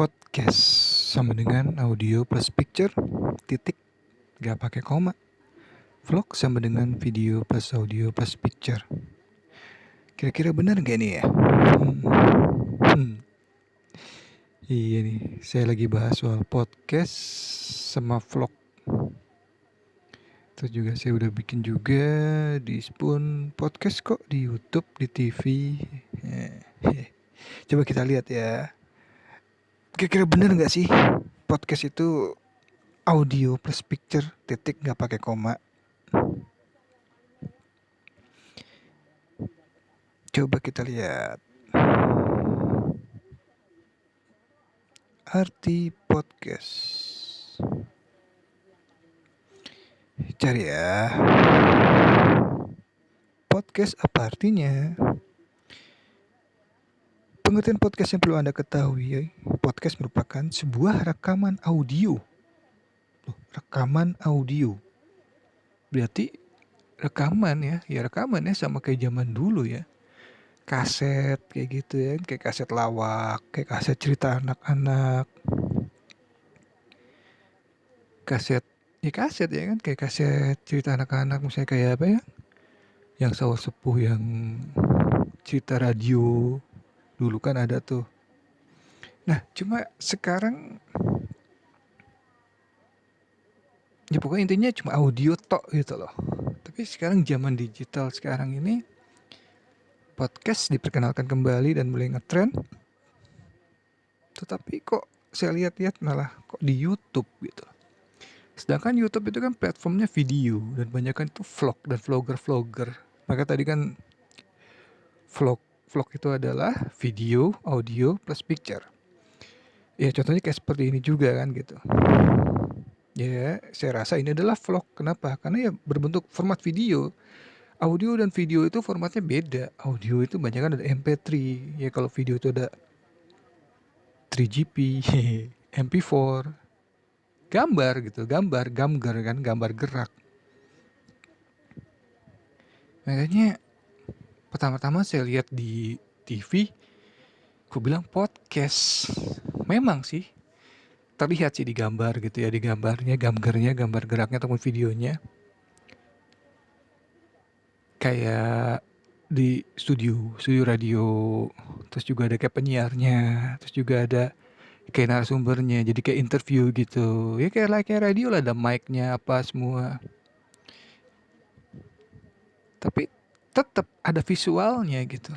Podcast sama dengan audio plus picture, titik, gak pakai koma. Vlog sama dengan video plus audio plus picture. Kira-kira benar gak nih ya? Iya nih, saya lagi bahas soal podcast sama vlog. Terus juga saya udah bikin juga di Spoon podcast kok, di YouTube, di TV. Coba kita lihat ya. Kira-kira benar gak sih podcast itu audio plus picture, titik, gak pakai koma? Coba kita lihat arti podcast. Cari ya. Podcast apa artinya? Pengertian podcast yang perlu Anda ketahui, podcast merupakan sebuah rekaman audio. Rekaman audio. Berarti rekaman ya sama kayak zaman dulu ya. Kaset kayak gitu ya, kayak kaset lawak, kayak kaset cerita anak-anak. Kaset ya kan, kayak kaset cerita anak-anak, misalnya kayak apa ya? Yang sawah sepuh yang cerita radio dulu kan ada tuh. Nah, cuma sekarang ya pokoknya intinya cuma audio tok gitu loh. Tapi sekarang zaman digital sekarang ini podcast diperkenalkan kembali dan mulai ngetrend. Tetapi kok saya lihat-lihat malah kok di YouTube gitu. Sedangkan YouTube itu kan platformnya video dan banyak kan itu vlog dan vlogger. Maka tadi kan vlog itu adalah video, audio plus picture. Ya contohnya kayak seperti ini juga kan gitu. Ya saya rasa ini adalah vlog. Kenapa? Karena ya berbentuk format video. Audio dan video itu formatnya beda. Audio itu banyak kan ada MP3. Ya kalau video itu ada 3GP, MP4. Gambar gitu, gambar kan, gambar gerak. Makanya pertama-tama saya lihat di TV, aku bilang podcast. Memang sih terlihat sih di gambar gitu ya, di gambarnya, gambar geraknya ataupun videonya kayak di studio radio, terus juga ada kayak penyiarnya, terus juga ada kayak narasumbernya, jadi kayak interview gitu ya, kayak radio lah, ada mic-nya apa semua, tapi tetap ada visualnya gitu,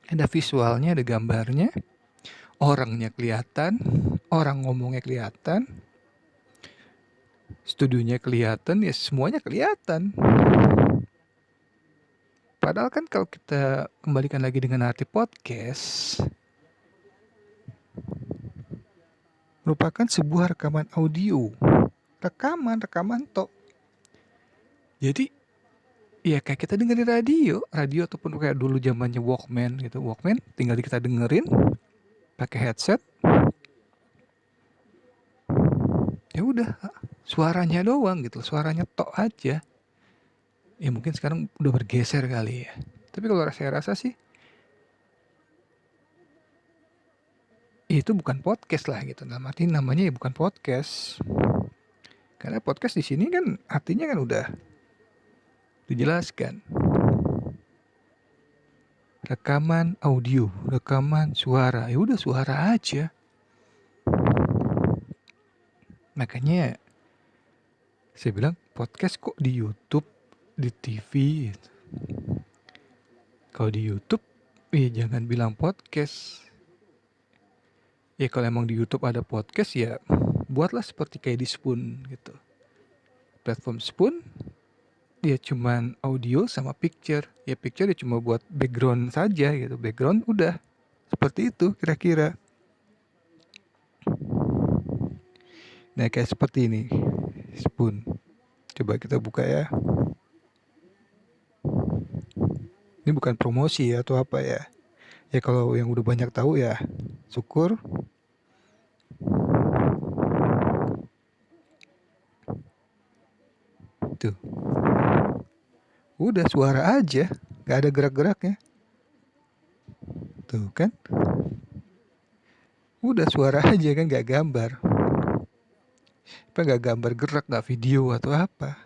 ada visualnya, ada gambarnya, orangnya kelihatan, orang ngomongnya kelihatan, studionya kelihatan, ya semuanya kelihatan. Padahal kan kalau kita kembalikan lagi dengan arti podcast, merupakan sebuah rekaman audio. Rekaman tok. Jadi ya kayak kita dengerin radio ataupun kayak dulu zamannya Walkman gitu. Walkman tinggal kita dengerin pakai headset. Ya udah, suaranya doang gitu, suaranya tok aja. Ya mungkin sekarang udah bergeser kali ya. Tapi kalau saya rasa sih itu bukan podcast lah gitu. Arti namanya ya bukan podcast. Karena podcast di sini kan artinya kan udah dijelaskan. Rekaman audio, rekaman suara. Ya udah suara aja. Makanya saya bilang podcast kok di YouTube, di TV gitu. Kalau di YouTube, ya jangan bilang podcast. Ya kalau emang di YouTube ada podcast ya buatlah seperti kayak di Spoon gitu. Platform Spoon dia cuman audio sama picture. Ya picture ya cuma buat background saja gitu. Background udah seperti itu kira-kira. Nah kayak seperti ini Spoon. Coba kita buka ya. Ini bukan promosi ya atau apa ya. Ya kalau yang udah banyak tahu ya syukur. Tuh. Udah suara aja, gak ada gerak-geraknya. Tuh kan. Udah suara aja kan, nggak gambar. Apa nggak gambar gerak, nggak video atau apa.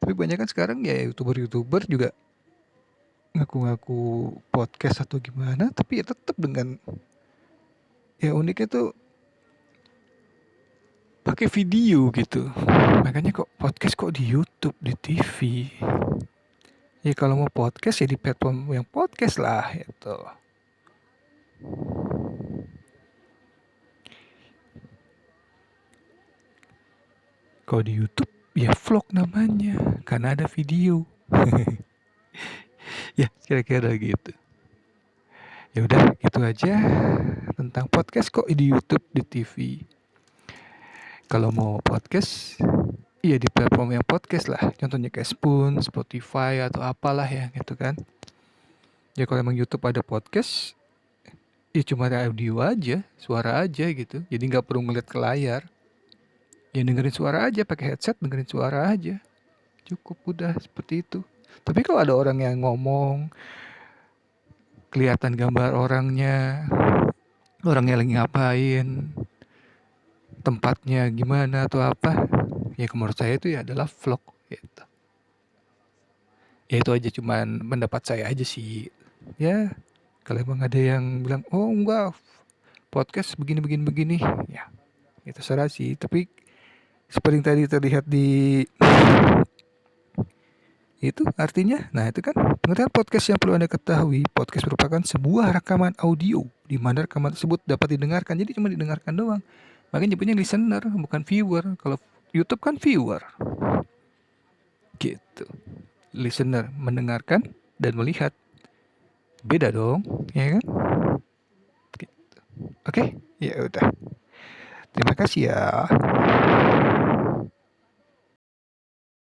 Tapi banyak kan sekarang ya youtuber juga ngaku-ngaku podcast atau gimana, tapi ya tetap dengan ya uniknya tuh pakai video gitu. Makanya kok podcast kok di YouTube, di TV. Ya kalau mau podcast ya di platform yang podcast lah itu. Kalau di YouTube ya vlog namanya karena ada video. Ya kira-kira gitu. Ya udah gitu aja tentang podcast kok di YouTube, di TV. Kalau mau podcast, iya di platform yang podcast lah. Contohnya kayak Spoon, Spotify atau apalah ya gitu kan. Ya kalau emang YouTube ada podcast, ya cuma ada audio aja, suara aja gitu. Jadi nggak perlu ngeliat ke layar. Ya dengerin suara aja, pakai headset dengerin suara aja. Cukup udah seperti itu. Tapi kalau ada orang yang ngomong, kelihatan gambar orangnya lagi ngapain, tempatnya gimana atau apa, ya menurut saya itu ya adalah vlog gitu. Ya itu aja, cuman pendapat saya aja sih. Ya kalau emang ada yang bilang oh enggak podcast begini, ya itu terserah sih. Tapi seperti yang tadi terlihat di itu artinya, nah itu kan pengertian podcast. Yang perlu Anda ketahui, podcast merupakan sebuah rekaman audio di mana rekaman tersebut dapat didengarkan. Jadi cuma didengarkan doang. Makanya nyebutnya listener, bukan viewer. Kalau YouTube kan viewer. Gitu. Listener mendengarkan dan melihat. Beda dong, ya kan? Gitu. Oke, ya udah. Terima kasih ya.